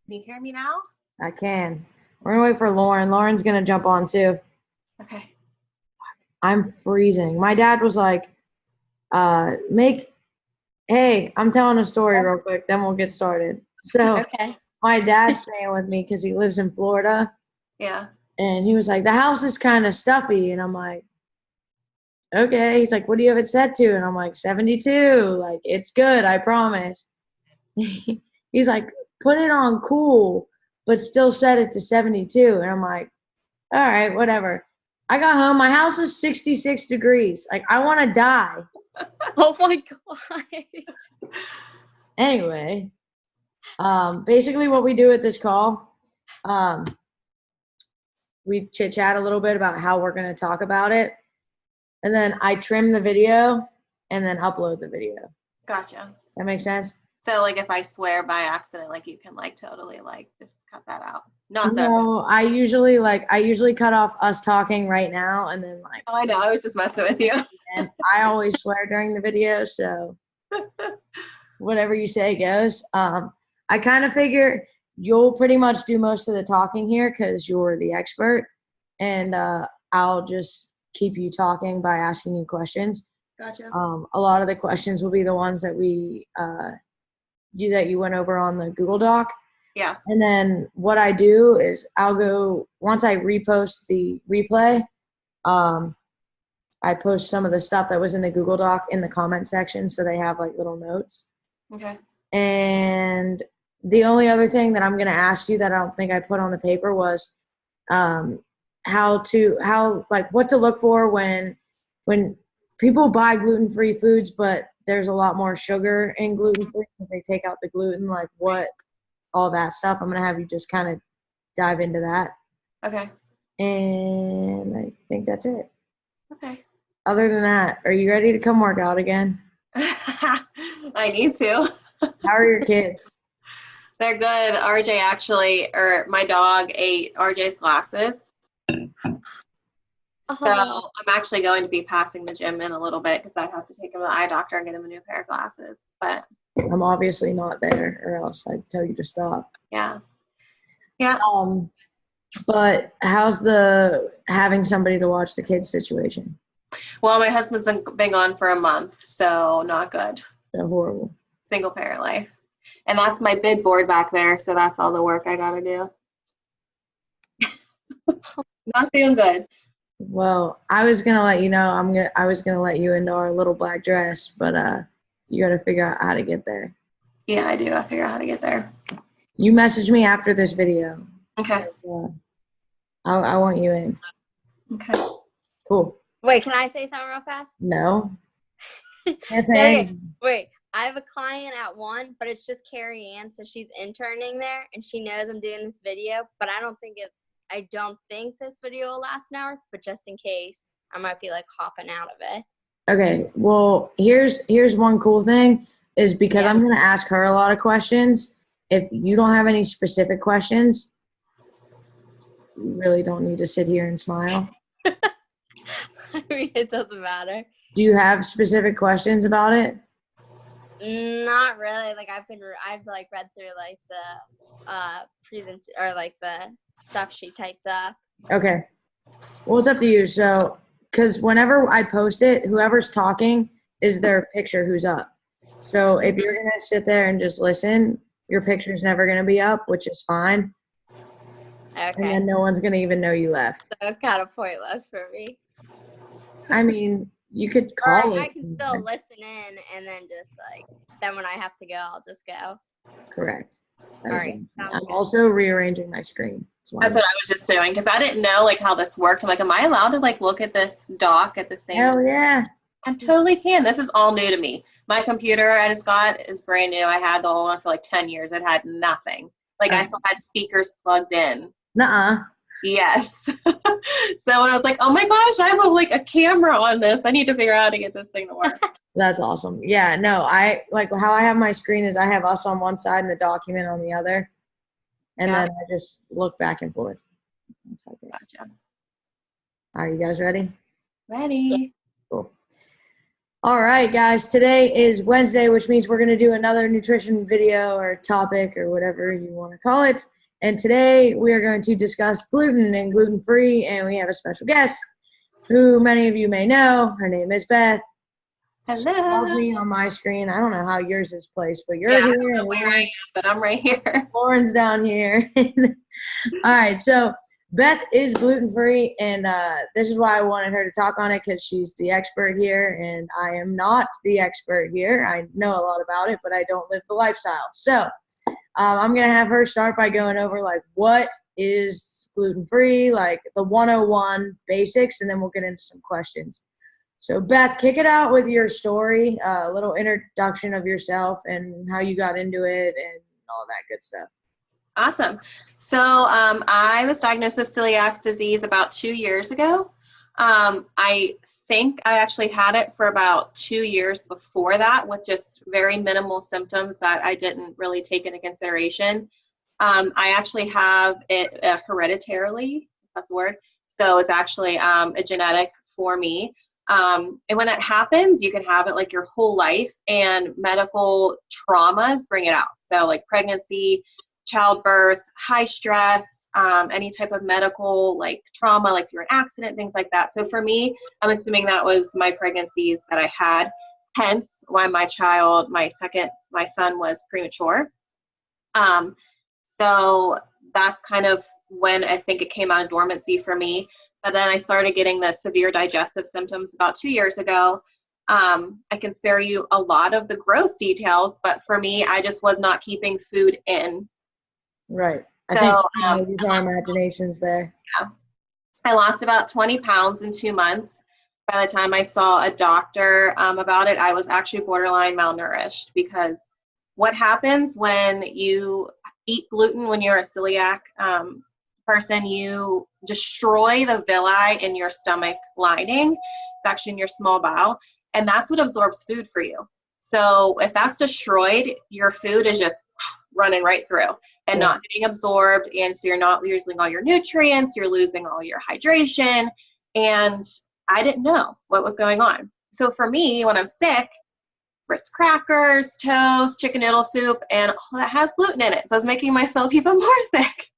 Can you hear me now? I can. We're gonna wait for Lauren. Lauren's gonna jump on too. Okay. I'm freezing. My dad was like, hey, I'm telling a story real quick, then we'll get started. So Okay. my dad's staying with me because he lives in Florida. Yeah. And he was like, the house is kind of stuffy. And I'm like, okay. He's like, what do you have it set to? And I'm like, 72. Like, it's good, I promise. He's like, put it on cool, but still set it to 72. And I'm like, all right, whatever. I got home. My house is 66 degrees. Like, I want to die. Oh my god. Anyway, basically what we do at this call, we chit chat a little bit about how we're going to talk about it. And then I trim the video and then upload the video. Gotcha. That makes sense? So like if I swear by accident, like you can like totally like just cut that out. Not that. No, I usually cut off us talking right now and then like. Oh, I know. I was just messing with you. And I always swear during the video, so whatever you say goes. I kind of figure you'll pretty much do most of the talking here because you're the expert, and I'll just keep you talking by asking you questions. Gotcha. A lot of the questions will be the ones that you went over on the Google Doc. Yeah. And then what I do is I'll go, once I repost the replay, I post some of the stuff that was in the Google Doc in the comment section, so they have like little notes. Okay. And the only other thing that I'm going to ask you that I don't think I put on the paper was what to look for when people buy gluten-free foods, but there's a lot more sugar in gluten-free because they take out the gluten, like all that stuff. I'm going to have you just kind of dive into that. Okay. And I think that's it. Okay. Other than that, are you ready to come work out again? I need to. How are your kids? They're good. My dog ate RJ's glasses. So I'm actually going to be passing the gym in a little bit because I have to take him to the eye doctor and get him a new pair of glasses. But I'm obviously not there, or else I'd tell you to stop. Yeah. Yeah. But how's the having somebody to watch the kids situation? Well, my husband's been gone for a month, so not good. So horrible. Single parent life. And that's my bid board back there, so that's all the work I gotta do. Not doing good. Well, I was gonna let you know I was gonna let you into our little black dress, but you gotta figure out how to get there. Yeah, I do. I figure out how to get there. You message me after this video. Okay. I want you in. Okay. Cool. Wait, can I say something real fast? No. Yes, Okay. Wait, I have a client at 1, but it's just Carrie Ann, so she's interning there, and she knows I'm doing this video, but I don't think this video will last an hour, but just in case, I might be like hopping out of it. Okay. Well, here's one cool thing is because I'm going to ask her a lot of questions. If you don't have any specific questions, you really don't need to sit here and smile. I mean, it doesn't matter. Do you have specific questions about it? Not really. Like I've like read through like the the stuff she typed up. Okay. Well, it's up to you. So, because whenever I post it, whoever's talking is their picture who's up. So if you're going to sit there and just listen, your picture's never going to be up, which is fine. Okay. And then no one's going to even know you left. So it's kind of pointless for me. I mean, you could call it. I can still listen in and then just then when I have to go, I'll just go. Correct. All right. I'm also rearranging my screen. That's what I was just doing because I didn't know like how this worked. I'm like, am I allowed to like look at this doc at the same time? Hell yeah. I totally can. This is all new to me. My computer I just got is brand new. I had the old one for like 10 years. It had nothing. Like I still had speakers plugged in. Nuh-uh. Yes. So when I was like, oh my gosh, I have like a camera on this. I need to figure out how to get this thing to work. That's awesome. Yeah, no, I like how I have my screen is I have us on one side and the document on the other. And then I just look back and forth. That's how it goes. Gotcha. Are you guys ready? Ready. Cool. All right, guys, today is Wednesday, which means we're going to do another nutrition video or topic or whatever you want to call it. And today we are going to discuss gluten and gluten-free, and we have a special guest who many of you may know. Her name is Beth. Hello. She above me on my screen. I don't know how yours is placed, but you're Yeah, here. I don't know where I am, but I'm right here. Lauren's down here. All right, so Beth is gluten-free, and this is why I wanted her to talk on it, because she's the expert here, and I am not the expert here. I know a lot about it, but I don't live the lifestyle. So I'm going to have her start by going over, like, what is gluten-free, like the 101 basics, and then we'll get into some questions. So, Beth, kick it out with your story, a little introduction of yourself and how you got into it and all that good stuff. Awesome. So I was diagnosed with celiac disease about 2 years ago. I think I actually had it for about 2 years before that with just very minimal symptoms that I didn't really take into consideration. I actually have it hereditarily, if that's a word. So it's actually a genetic for me. And when that happens, you can have it like your whole life, and medical traumas bring it out. So like pregnancy, childbirth, high stress, any type of medical like trauma, like through an accident, things like that. So for me, I'm assuming that was my pregnancies that I had, hence why my son was premature. So that's kind of when I think it came out of dormancy for me. But then I started getting the severe digestive symptoms about 2 years ago. I can spare you a lot of the gross details, but for me, I just was not keeping food in. Right. I So, think use our imaginations there. Yeah. I lost about 20 pounds in 2 months. By the time I saw a doctor about it, I was actually borderline malnourished, because what happens when you eat gluten, when you're a celiac person, you destroy the villi in your stomach lining. It's actually in your small bowel, and that's what absorbs food for you. So if that's destroyed, your food is just running right through and not getting absorbed, and so you're not losing all your nutrients, you're losing all your hydration, and I didn't know what was going on. So for me, when I'm sick, Ritz crackers, toast, chicken noodle soup, and all that has gluten in it. So I was making myself even more sick.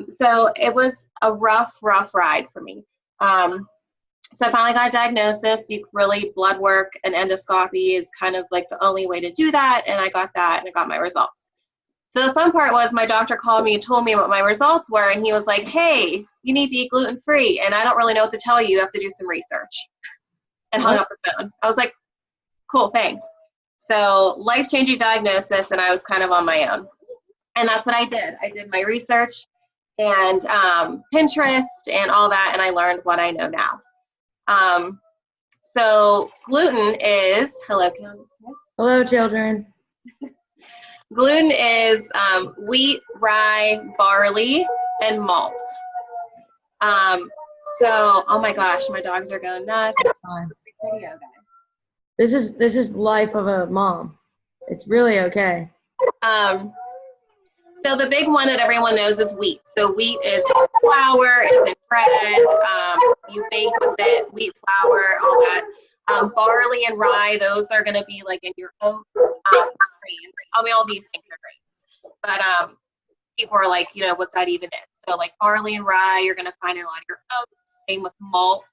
So it was a rough ride for me. So I finally got a diagnosis. Blood work and endoscopy is kind of like the only way to do that. And I got that, and I got my results. So the fun part was my doctor called me and told me what my results were. And he was like, hey, you need to eat gluten-free. And I don't really know what to tell you. You have to do some research. And hung up the phone. I was like, cool, thanks. So life-changing diagnosis, and I was kind of on my own. And that's what I did. I did my research and Pinterest and all that, and I learned what I know now. So gluten is, Hello, children. Gluten is wheat, rye, barley, and malt. So, oh my gosh, my dogs are going nuts. It's fine. This is life of a mom. It's really okay. So the big one that everyone knows is wheat. So wheat is flour, it's in bread, you bake with it, wheat flour, all that. Barley and rye, those are going to be like in your oats, grains. I mean, all these things are grains. But people are like, what's that even in? So like barley and rye, you're going to find in a lot of your oats, same with malt.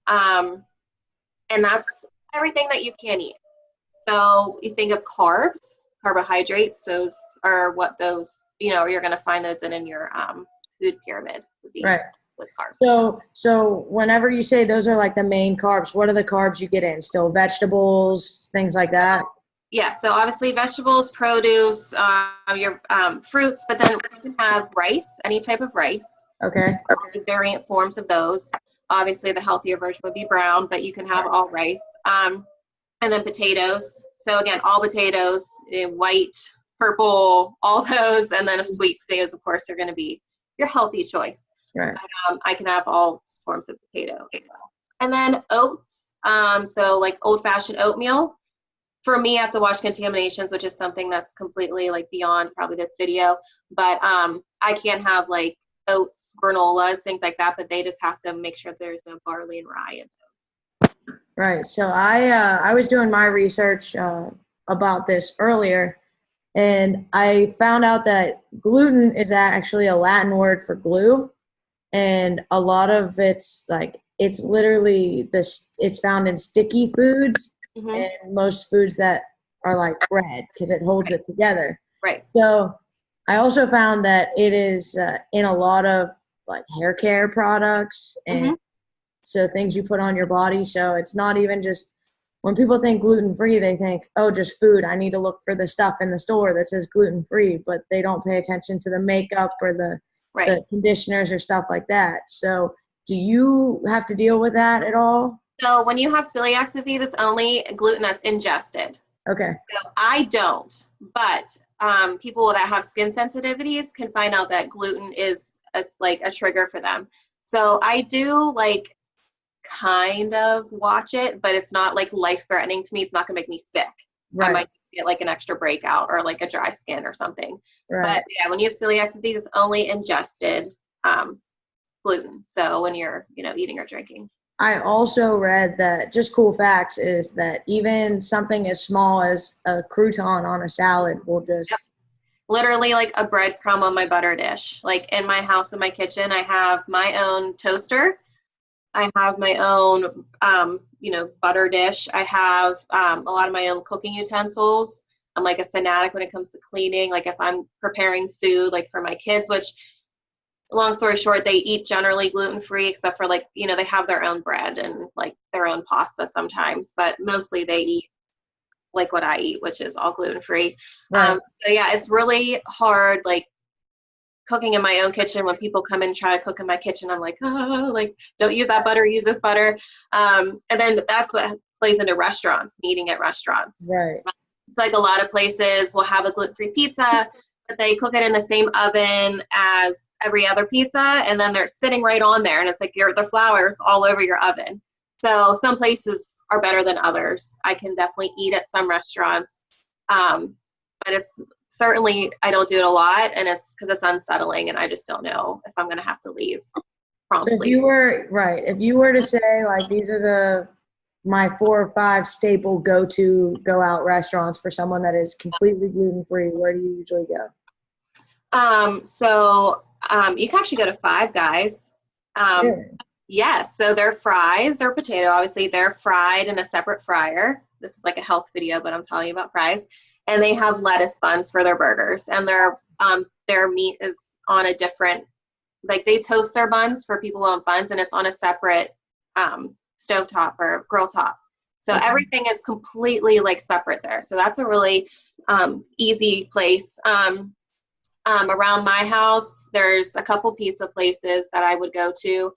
And that's everything that you can eat. So you think of carbs, carbohydrates, those are what those, you're going to find those in your food pyramid. Right. With carbs. So whenever you say those are like the main carbs, what are the carbs you get in? Still vegetables, things like that? Yeah, so obviously vegetables, produce, your fruits, but then you can have rice, any type of rice. Okay. Variant forms of those. Obviously the healthier version would be brown, but you can have all rice. And then potatoes. So again, all potatoes, white, purple, all those, and then sweet potatoes, of course, are going to be your healthy choice. Right. I can have all forms of potato as well. And then oats, so like old-fashioned oatmeal. For me, I have to watch contaminations, which is something that's completely like beyond probably this video. But I can have like oats, granolas, things like that, but they just have to make sure there's no barley and rye in those. Right. So I was doing my research about this earlier, and I found out that gluten is actually a Latin word for glue, and a lot of it's literally this. It's found in sticky foods Hmm. and most foods that are like bread because it holds it together. Right. So I also found that it is in a lot of like hair care products and Hmm. so things you put on your body. So it's not even just when people think gluten free, they think, oh, just food. I need to look for the stuff in the store that says gluten free, but they don't pay attention to the makeup or Right. the conditioners or stuff like that. So do you have to deal with that at all? So when you have celiac disease, it's only gluten that's ingested. Okay. So I don't, but people that have skin sensitivities can find out that gluten is like a trigger for them. So I do like kind of watch it, but it's not like life threatening to me. It's not gonna make me sick. I Right. might just get like an extra breakout or like a dry skin or something. Right. But yeah, when you have celiac disease, it's only ingested gluten. So when you're, eating or drinking. I also read that just cool facts is that even something as small as a crouton on a salad will Yep. just Literally like a breadcrumb on my butter dish. Like in my house, in my kitchen, I have my own toaster. I have my own, butter dish. I have a lot of my own cooking utensils. I'm like a fanatic when it comes to cleaning. Like if I'm preparing food, like for my kids, which long story short, they eat generally gluten-free, except for like, they have their own bread and like their own pasta sometimes, but mostly they eat like what I eat, which is all gluten-free. right. So yeah, it's really hard, like cooking in my own kitchen. When people come in and try to cook in my kitchen, I'm like, oh, like don't use that butter, use this butter. And then that's what plays into restaurants, eating at restaurants. Right. It's like a lot of places will have a gluten-free pizza, but they cook it in the same oven as every other pizza, and then they're sitting right on there, and it's like the flour's all over your oven. So some places are better than others. I can definitely eat at some restaurants, but it's certainly I don't do it a lot, and it's because it's unsettling, and I just don't know if I'm going to have to leave So promptly. if you were to say like these are my 4 or 5 staple go out restaurants for someone that is completely gluten free, where do you usually go? You can actually go to Five Guys. Really? Yes, so their fries, their potato, obviously, they're fried in a separate fryer. This is like a health video, but I'm telling you about fries. And they have lettuce buns for their burgers, and their meat is on a different, like they toast their buns for people who want buns, and it's on a separate stovetop or grill top. So Okay. everything is completely like separate there. So that's a really easy place. Around my house, there's a couple pizza places that I would go to.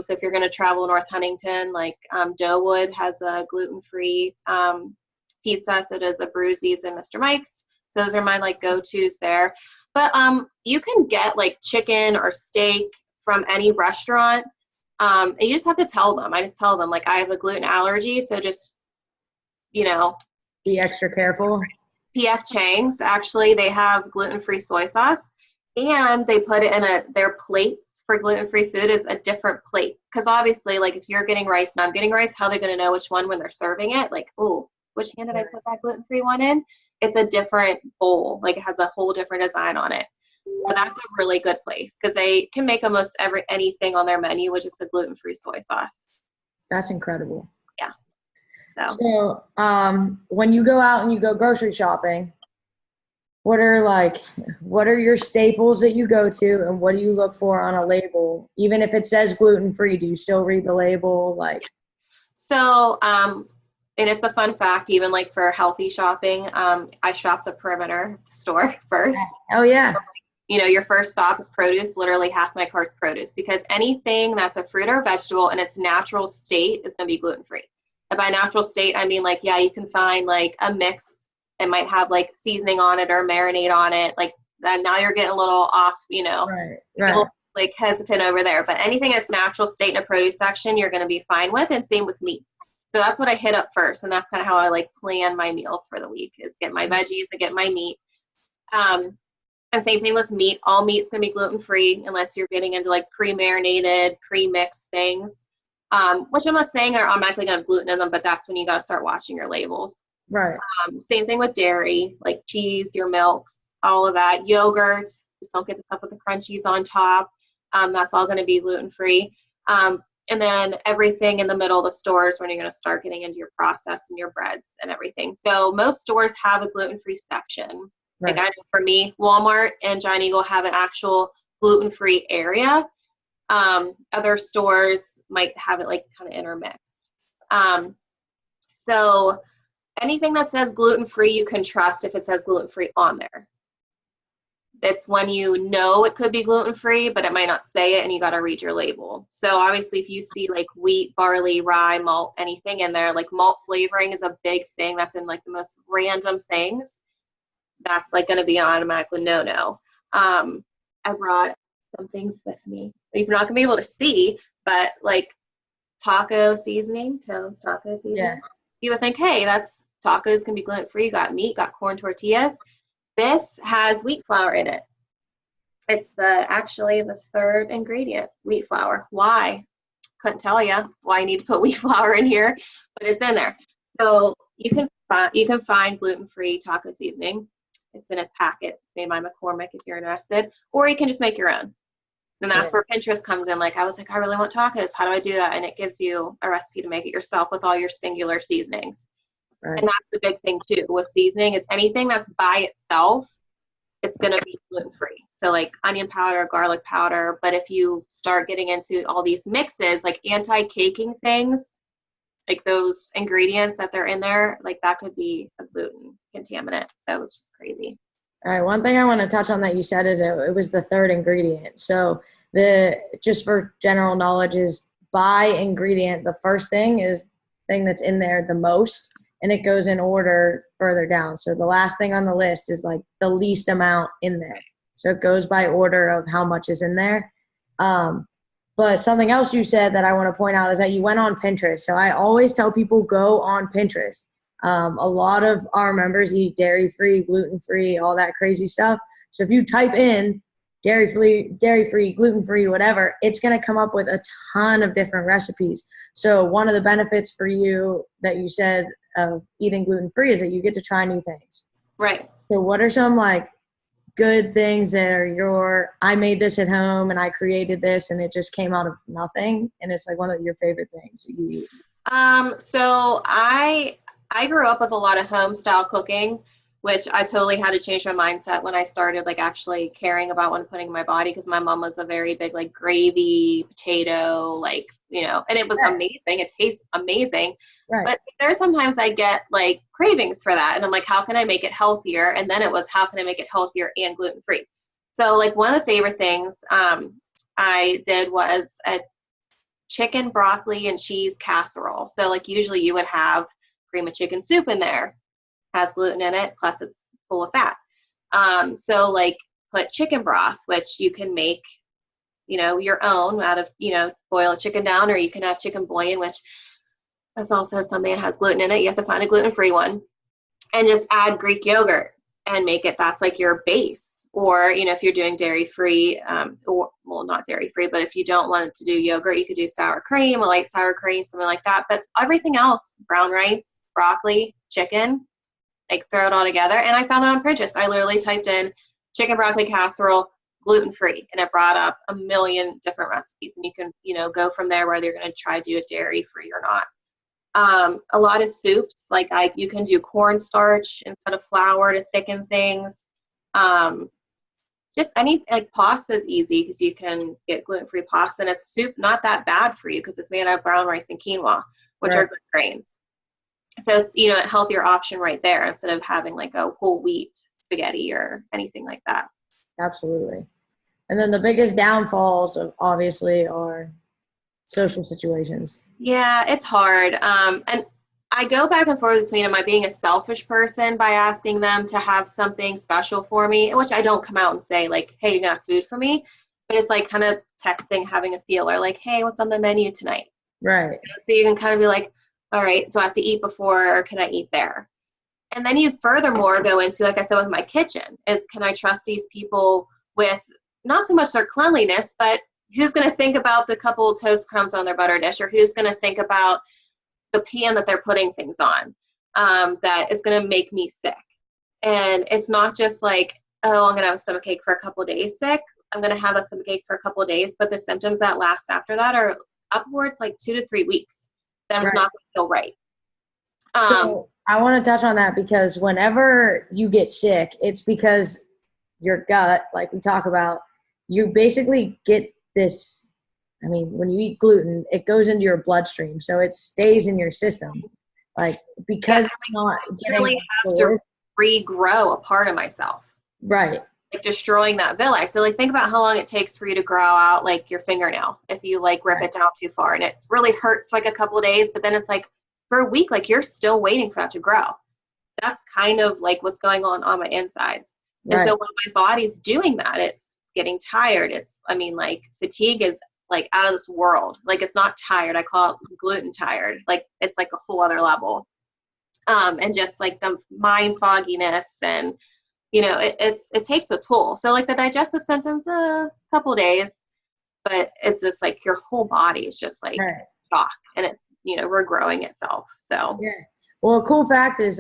So if you're going to travel North Huntington, like Doughwood has a gluten-free pizza. So does a Bruises and Mr. Mike's. So those are my like go-tos there. But you can get like chicken or steak from any restaurant. And you just have to tell them. I just tell them like I have a gluten allergy, so just Be extra careful. PF Chang's, actually, they have gluten-free soy sauce, and they put it in their plates for gluten-free food is a different plate. Because obviously, like if you're getting rice and I'm getting rice, how are they going to know which one when they're serving it? Like, oh, which hand did I put that gluten-free one in? It's a different bowl. Like it has a whole different design on it. So that's a really good place because they can make almost anything on their menu with just a gluten-free soy sauce. That's incredible. Yeah. So when you go out and you go grocery shopping, what are your staples that you go to, and what do you look for on a label? Even if it says gluten free, do you still read the label? So, and it's a fun fact, even like for healthy shopping, I shop the perimeter of the store first. Oh yeah. Your first stop is produce. Literally half my cart's produce, because anything that's a fruit or vegetable in its natural state is going to be gluten free. And by natural state, I mean like, yeah, you can find like a mix. It might have like seasoning on it or marinade on it. Like now you're getting a little off, Right. a little, like hesitant over there. But anything that's natural state in a produce section, you're going to be fine with, and same with meats. So that's what I hit up first, and that's kind of how I like plan my meals for the week is get my veggies and get my meat. And same thing with meat. All meat's going to be gluten free unless you're getting into like pre-marinated, pre-mixed things. which I'm not saying are automatically going to have gluten in them, but that's when you got to start watching your labels. Right. Same thing with dairy, like cheese, your milks, all of that. Yogurt, just don't get the stuff with the crunchies on top. That's all going to be gluten-free. And then everything in the middle of the stores when you're going to start getting into your processed and your breads and everything. So most stores have a gluten-free section. Right. Like I know for me, Walmart and Giant Eagle have an actual gluten-free area. Other stores might have it like kind of intermixed. So anything that says gluten-free, you can trust if it says gluten-free on there. It's when you know it could be gluten-free, but it might not say it, and you got to read your label. So obviously, if you see like wheat, barley, rye, malt, anything in there, like malt flavoring is a big thing. That's in like the most random things. That's like going to be automatically no-no. I brought some things with me. You're not going to be able to see, but like taco seasoning, Tone's taco seasoning. Yeah. You would think, hey, that's tacos can be gluten-free. You got meat, got corn tortillas. This has wheat flour in it. It's actually the third ingredient, wheat flour. Why? Couldn't tell you why you need to put wheat flour in here, but it's in there. So you can find gluten-free taco seasoning. It's in its packet. It's made by McCormick if you're interested, or you can just make your own. And that's where Pinterest comes in. Like I was like, I really want tacos. How do I do that? And it gives you a recipe to make it yourself with all your singular seasonings. Right. And that's the big thing too with seasoning is anything that's by itself, it's going to be gluten-free. So like onion powder, garlic powder. But if you start getting into all these mixes, like anti-caking things, like those ingredients that they're in there, like that could be a gluten contaminant. So it's just crazy. All right. One thing I want to touch on that you said is it was the third ingredient. So just for general knowledge is by ingredient, the first thing is thing that's in there the most. And it goes in order further down. So the last thing on the list is like the least amount in there. So it goes by order of how much is in there. But something else you said that I want to point out is that you went on Pinterest. So I always tell people go on Pinterest. A lot of our members eat dairy-free, gluten-free, all that crazy stuff. So if you type in dairy-free, gluten-free, whatever, it's going to come up with a ton of different recipes. So one of the benefits for you that you said of eating gluten-free is that you get to try new things. Right. So what are some like good things that are I made this at home and I created this and it just came out of nothing and it's like one of your favorite things that you eat? So I grew up with a lot of home style cooking, which I totally had to change my mindset when I started like actually caring about what I'm putting in my body because my mom was a very big like gravy, potato, like, you know, and it was amazing. It tastes amazing. Right. But there's sometimes I get like cravings for that. And I'm like, how can I make it healthier? And then it was, how can I make it healthier and gluten-free? So like one of the favorite things I did was a chicken, broccoli, and cheese casserole. So like usually you would have cream of chicken soup in there. Has gluten in it, plus it's full of fat. So like put chicken broth, which you can make, you know, your own out of, you know, boil a chicken down, or you can have chicken bouillon, which is also something that has gluten in it. You have to find a gluten-free one, and just add Greek yogurt and make it, that's like your base. Or, you know, if you're doing dairy-free, or, well, not dairy-free, but if you don't want to do yogurt, you could do sour cream, a light sour cream, something like that. But everything else, brown rice, broccoli, chicken, like throw it all together. And I found it on Pinterest. I literally typed in chicken broccoli casserole, gluten-free, and it brought up a million different recipes. And you can, you know, go from there whether you're going to try to do it dairy-free or not. A lot of soups, like you can do cornstarch instead of flour to thicken things. Just any, like pasta is easy because you can get gluten-free pasta, and a soup not that bad for you because it's made out of brown rice and quinoa, which are good grains. So it's, you know, a healthier option right there instead of having like a whole wheat spaghetti or anything like that. Absolutely. And then the biggest downfalls of obviously are social situations. Yeah, it's hard. And I go back and forth between, am I being a selfish person by asking them to have something special for me, which I don't come out and say like, hey, you got food for me, but it's like kind of texting, having a feeler like, hey, what's on the menu tonight? Right. You know, so you can kind of be like, all right, do I have to eat before or can I eat there? And then you furthermore go into, like I said, with my kitchen is, can I trust these people with not so much their cleanliness, but who's going to think about the couple of toast crumbs on their butter dish, or who's going to think about the pan that they're putting things on, that is going to make me sick. And it's not just like, oh, I'm going to have a stomachache for a couple of days sick. I'm going to have a stomachache for a couple of days, but the symptoms that last after that are upwards like 2 to 3 weeks. That I'm just not going to feel right. So I want to touch on that, because whenever you get sick, it's because your gut, like we talk about, you basically get this. I mean, when you eat gluten, it goes into your bloodstream, so it stays in your system. Like, because it's not I really have to regrow a part of myself. Right. Like destroying that villi. So like think about how long it takes for you to grow out like your fingernail if you like rip it down too far, and it really hurts like a couple of days, but then it's like for a week, like you're still waiting for that to grow. That's kind of like what's going on my insides. And so when my body's doing that, it's getting tired. Like fatigue is like out of this world. Like it's not tired. I call it gluten tired. Like it's like a whole other level. And just like the mind fogginess, and it takes a toll. So like the digestive symptoms, a couple days, but it's just like your whole body is just like shock, and it's, regrowing itself. So yeah. Well, a cool fact is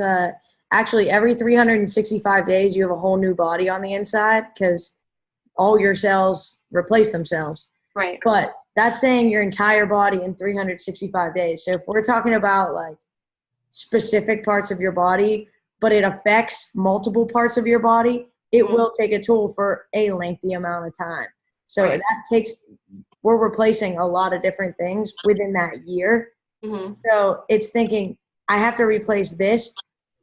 actually every 365 days you have a whole new body on the inside, because all your cells replace themselves. Right. But that's saying your entire body in 365 days. So if we're talking about like specific parts of your body, but it affects multiple parts of your body, it will take a toll for a lengthy amount of time. So we're replacing a lot of different things within that year. So it's thinking, I have to replace this,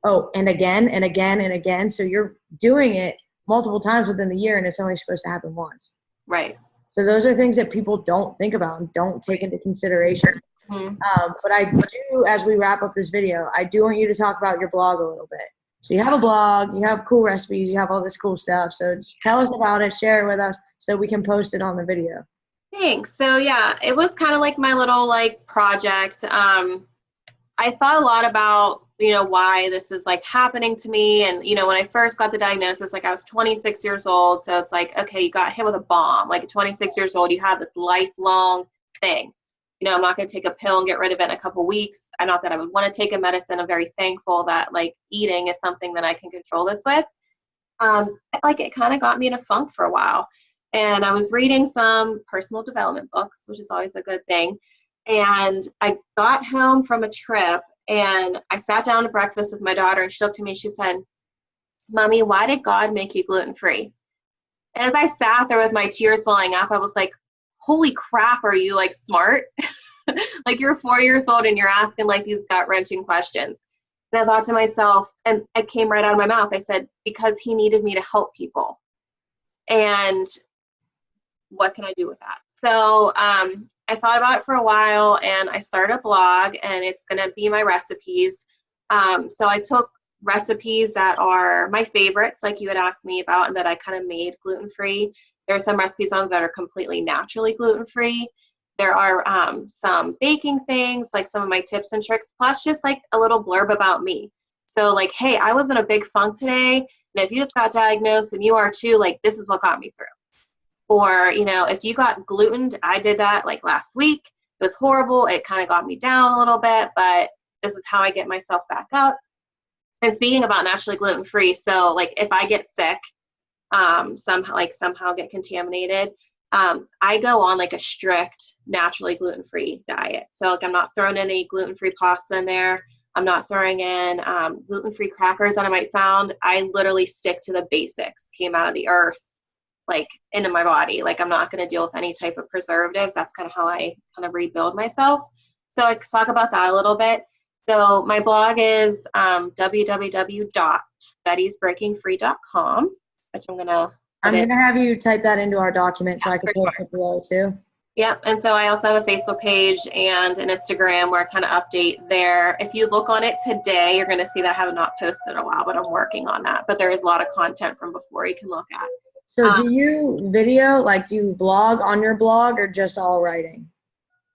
and again and again and again. So you're doing it multiple times within the year, and it's only supposed to happen once. Right. So those are things that people don't think about and don't take into consideration. But I do, as we wrap up this video, I do want you to talk about your blog a little bit. So you have a blog, you have cool recipes, you have all this cool stuff. So just tell us about it, share it with us so we can post it on the video. Thanks. So yeah, it was kind of like my little like project. I thought a lot about, why this is like happening to me. And, when I first got the diagnosis, like I was 26 years old. So it's like, okay, you got hit with a bomb. Like at 26 years old, you have this lifelong thing. I'm not going to take a pill and get rid of it in a couple weeks. Not that I would want to take a medicine. I'm very thankful that like eating is something that I can control this with. Like it kind of got me in a funk for a while. And I was reading some personal development books, which is always a good thing. And I got home from a trip, and I sat down to breakfast with my daughter, and she looked at me and she said, "Mommy, why did God make you gluten-free?" And as I sat there with my tears welling up, I was like, holy crap, are you like smart? Like you're 4 years old and you're asking like these gut-wrenching questions. And I thought to myself, and it came right out of my mouth, I said, because he needed me to help people. And what can I do with that? So I thought about it for a while, and I started a blog, and it's going to be my recipes. So I took recipes that are my favorites, like you had asked me about, and that I kind of made gluten-free. There are some recipes on that are completely naturally gluten-free. There are some baking things, like some of my tips and tricks, plus just like a little blurb about me. So like, hey, I was in a big funk today, and if you just got diagnosed and you are too, like this is what got me through. Or, if you got glutened, I did that like last week. It was horrible. It kind of got me down a little bit, but this is how I get myself back up. And speaking about naturally gluten-free, so like if I get sick, somehow get contaminated, I go on like a strict naturally gluten-free diet. So like I'm not throwing any gluten-free pasta in there. I'm not throwing in gluten-free crackers that I might found. I literally stick to the basics, came out of the earth, like into my body. Like I'm not going to deal with any type of preservatives. That's kind of how I kind of rebuild myself. So I talk about that a little bit. So my blog is www.bettysbreakingfree.com, which I'm going to have you type that into our document so I can post it below too. Yeah, and so I also have a Facebook page and an Instagram where I kind of update there. If you look on it today, you're going to see that I have not posted in a while, but I'm working on that. But there is a lot of content from before you can look at. So do you video, like do you vlog on your blog, or just all writing?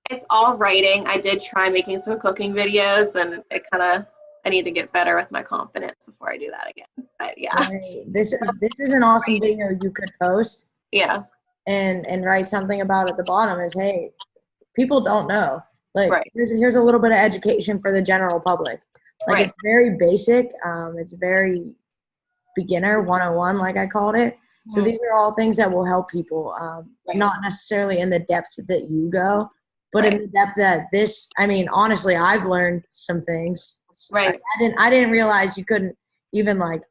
It's all writing. I did try making some cooking videos, and I need to get better with my confidence before I do that again. But yeah. Right. This is an awesome video you could post. Yeah. and write something about at the bottom is, hey, people don't know. Like, Right. here's a little bit of education for the general public. Like, Right. it's very basic. It's very beginner 101, like I called it. So these are all things that will help people, Right. not necessarily in the depth that you go, but in Right. the depth that this, I mean, honestly, I've learned some things. Right. I didn't realize you couldn't even like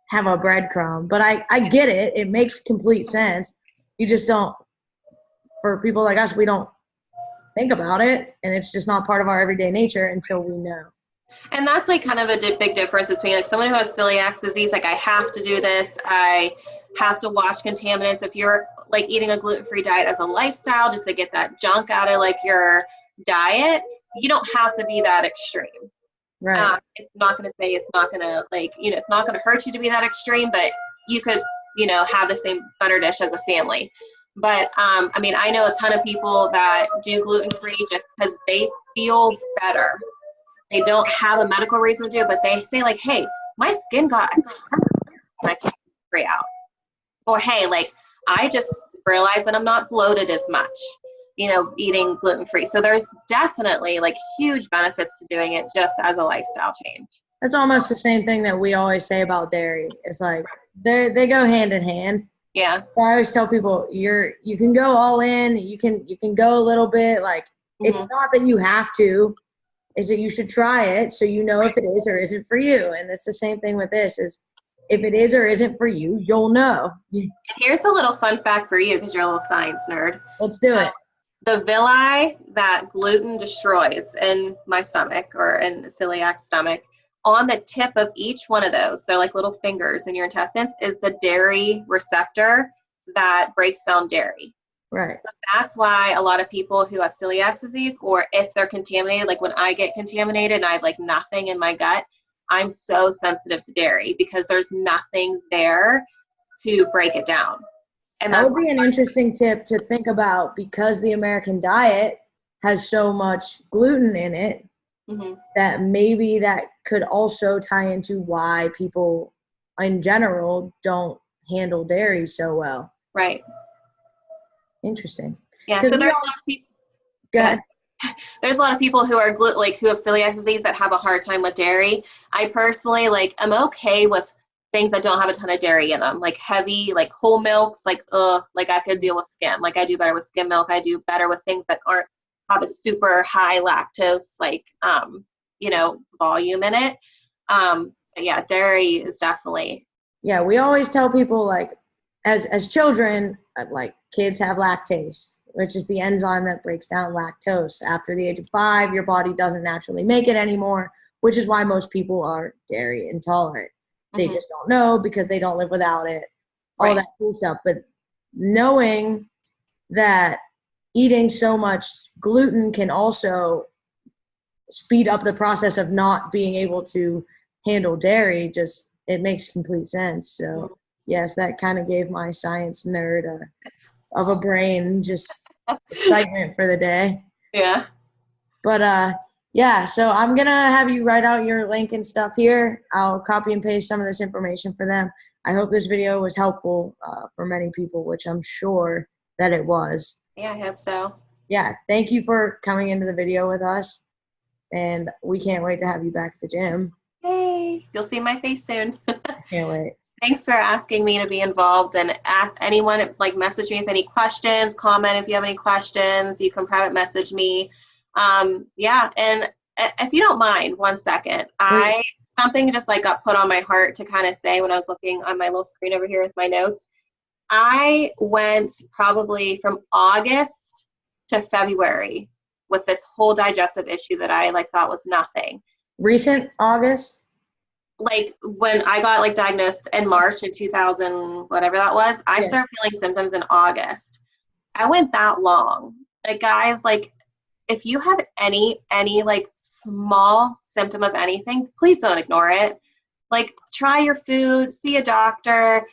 have a breadcrumb, but I get it. It makes complete sense. You just don't, for people like us, we don't think about it, and it's just not part of our everyday nature until we know. And that's like kind of a big difference between like someone who has celiac disease, like I have to do this, I have to watch contaminants. If you're like eating a gluten-free diet as a lifestyle just to get that junk out of like your diet, you don't have to be that extreme. Right. It's not going to say it's not going to like, you know, it's not going to hurt you to be that extreme, but you could, you know, have the same butter dish as a family. But I mean, I know a ton of people that do gluten-free just because they feel better. They don't have a medical reason to do it, but they say like, hey, my skin got a ton and I can't free out. Or hey, like I just realized that I'm not bloated as much, you know, eating gluten-free. So there's definitely like huge benefits to doing it just as a lifestyle change. That's almost the same thing that we always say about dairy. It's like they go hand in hand. Yeah. So I always tell people you can go all in, you can go a little bit. Like it's not that you have to, is that you should try it so you know if it is or isn't for you. And it's the same thing with this, is if it is or isn't for you, you'll know. And here's a little fun fact for you because you're a little science nerd. Let's do it. The villi that gluten destroys in my stomach or in the celiac stomach, on the tip of each one of those, they're like little fingers in your intestines, is the dairy receptor that breaks down dairy. Right. So that's why a lot of people who have celiac disease, or if they're contaminated, like when I get contaminated and I have like nothing in my gut, I'm so sensitive to dairy because there's nothing there to break it down. And that that's would be an interesting tip to think about, because the American diet has so much gluten in it that maybe that could also tie into why people in general don't handle dairy so well. Right. Interesting. Yeah. So there's a lot of people. Go ahead. There's a lot of people who are who have celiac disease that have a hard time with dairy. I personally I'm okay with things that don't have a ton of dairy in them, like heavy, like whole milks, like I could deal with skim. Like I do better with skim milk. I do better with things that aren't have a super high lactose, like you know, volume in it. But yeah, dairy is definitely. Yeah, we always tell people like as children, like kids have lactase, which is the enzyme that breaks down lactose. After the age of 5, your body doesn't naturally make it anymore, which is why most people are dairy intolerant. They just don't know because they don't live without it, all that cool stuff. But knowing that eating so much gluten can also speed up the process of not being able to handle dairy, just it makes complete sense. So yes, that kind of gave my science nerd of a brain just excitement for the day. Yeah. But yeah, so I'm gonna have you write out your link and stuff here. I'll copy and paste some of this information for them. I hope this video was helpful for many people, which I'm sure that it was. Yeah, I hope so. Yeah, thank you for coming into the video with us, and we can't wait to have you back at the gym. Hey, you'll see my face soon. Can't wait. Thanks for asking me to be involved, and ask anyone, like message me with any questions, comment if you have any questions, you can private message me. Yeah, and if you don't mind, 1 second, something just like got put on my heart to kind of say when I was looking on my little screen over here with my notes. I went probably from August to February with this whole digestive issue that I thought was nothing. Recent August? Like when I got diagnosed in March in 2000, whatever that was, I started feeling symptoms in August. I went that long. Guys, if you have any small symptom of anything, please don't ignore it. Try your food, see a doctor,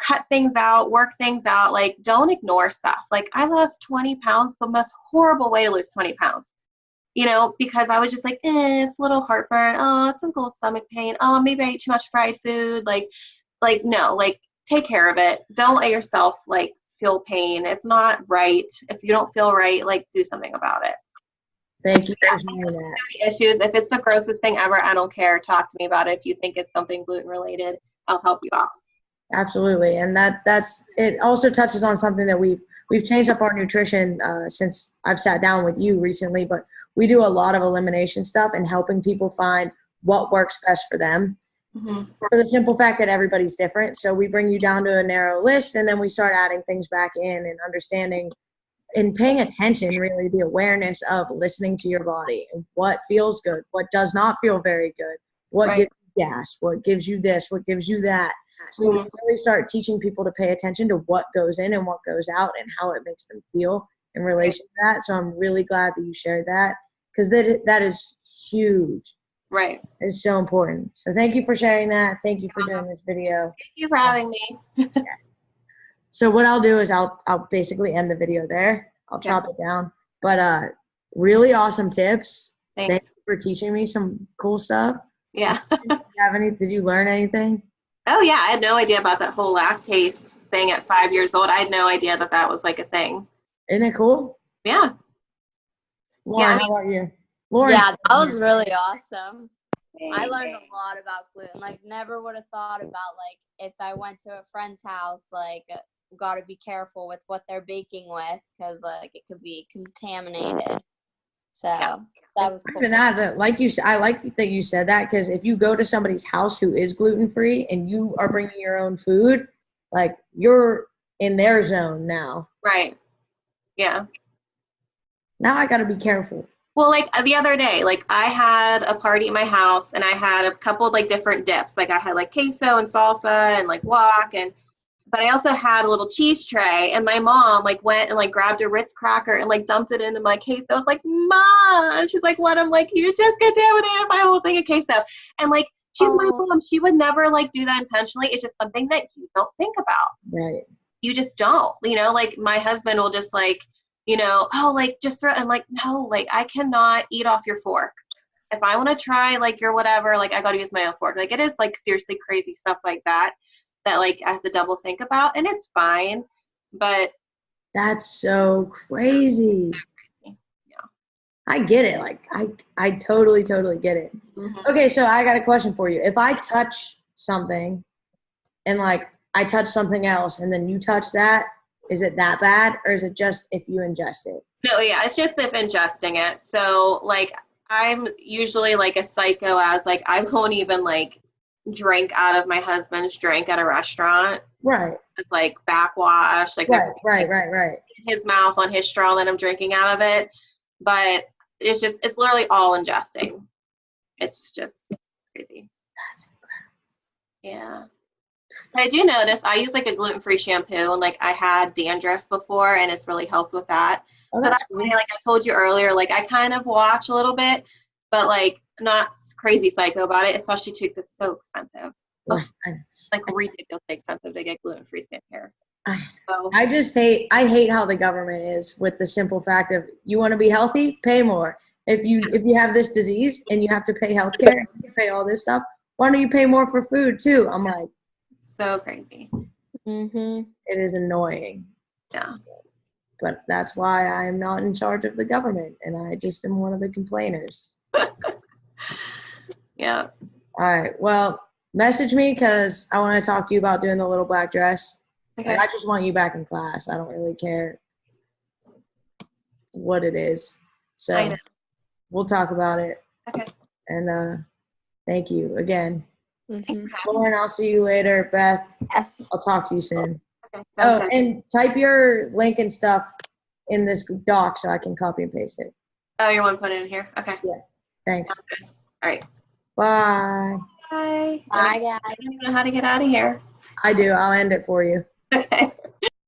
cut things out, work things out. Don't ignore stuff. I lost 20 pounds, the most horrible way to lose 20 pounds. Because I was just it's a little heartburn. Oh, it's a little stomach pain. Oh, maybe I ate too much fried food. No, take care of it. Don't let yourself feel pain. It's not right. If you don't feel right, like do something about it. Thank you for sharing that. Issues. If it's the grossest thing ever, I don't care. Talk to me about it. If you think it's something gluten related, I'll help you out. Absolutely, and that's it. Also touches on something that we've changed up our nutrition since I've sat down with you recently. But we do a lot of elimination stuff and helping people find what works best for them. Mm-hmm. For the simple fact that everybody's different, so we bring you down to a narrow list, and then we start adding things back in and understanding and paying attention, really the awareness of listening to your body and what feels good, what does not feel very good, what gives you gas, what gives you this, what gives you that. So we really start teaching people to pay attention to what goes in and what goes out and how it makes them feel in relation to that. So I'm really glad that you shared that, because that is huge. Right. It's so important. So thank you for sharing that. Thank you for doing this video. Thank you for having me. So what I'll do is I'll basically end the video there. I'll chop it down. But really awesome tips. Thanks. Thank you for teaching me some cool stuff. Yeah. Did you learn anything? Oh yeah, I had no idea about that whole lactase thing at 5 years old. I had no idea that was like a thing. Isn't it cool? Yeah. Lauren, how about you? Lauren, yeah, that was really awesome. Thanks. I learned a lot about gluten. Like, never would have thought about, like, if I went to a friend's house, like, got to be careful with what they're baking with, because, like, it could be contaminated. So that was cool. Even that, like you, I like that you said that, because if you go to somebody's house who is gluten-free and you are bringing your own food, like, you're in their zone now. Right. Yeah. Now I got to be careful. Well, like the other day, like I had a party at my house and I had a couple of like different dips. Like I had like queso and salsa and like guac, but I also had a little cheese tray, and my mom like went and like grabbed a Ritz cracker and like dumped it into my queso. I was like, Mom, and she's like, what? I'm like, you just contaminated my whole thing of queso. And like, she's my mom. She would never like do that intentionally. It's just something that you don't think about. Right. You just don't, like my husband will just like, oh, like just throw, and like, no, like I cannot eat off your fork. If I want to try like your whatever, like I got to use my own fork. Like it is like seriously crazy stuff like that like I have to double think about, and it's fine, but that's so crazy. Yeah. I get it. Like I totally get it. Mm-hmm. Okay, so I got a question for you. If I touch something and like I touch something else and then you touch that, is it that bad, or is it just if you ingest it? No, yeah, it's just if ingesting it. So like I'm usually like a psycho as like I won't even like drink out of my husband's drink at a restaurant. Right. It's like backwash, like right. His mouth on his straw that I'm drinking out of it. But it's literally all ingesting. It's just crazy. That's incredible. Yeah. But I do notice I use like a gluten-free shampoo, and like I had dandruff before and it's really helped with that. Oh, so that's why, like I told you earlier, like I kind of watch a little bit, but like not crazy psycho about it, especially too because it's so expensive. Right. Like ridiculously expensive to get gluten-free skincare. So, I hate how the government is with the simple fact of you want to be healthy, pay more. If you have this disease and you have to pay healthcare, you pay all this stuff, why don't you pay more for food too? I'm like, so crazy. Mm-hmm. It is annoying. Yeah. But that's why I am not in charge of the government, and I just am one of the complainers. Yeah. All right. Well, message me because I want to talk to you about doing the little black dress. Okay. Like, I just want you back in class. I don't really care what it is. So we'll talk about it. Okay. And thank you again. Thanks for having me. Lauren, I'll see you later. Beth, Yes. I'll talk to you soon. Okay. Oh, and type your link and stuff in this doc so I can copy and paste it. Oh, you want to put it in here? Okay. Yeah. Thanks. All right. Bye. Bye. Bye, guys. I don't even know how to get out of here. I do. I'll end it for you. Okay.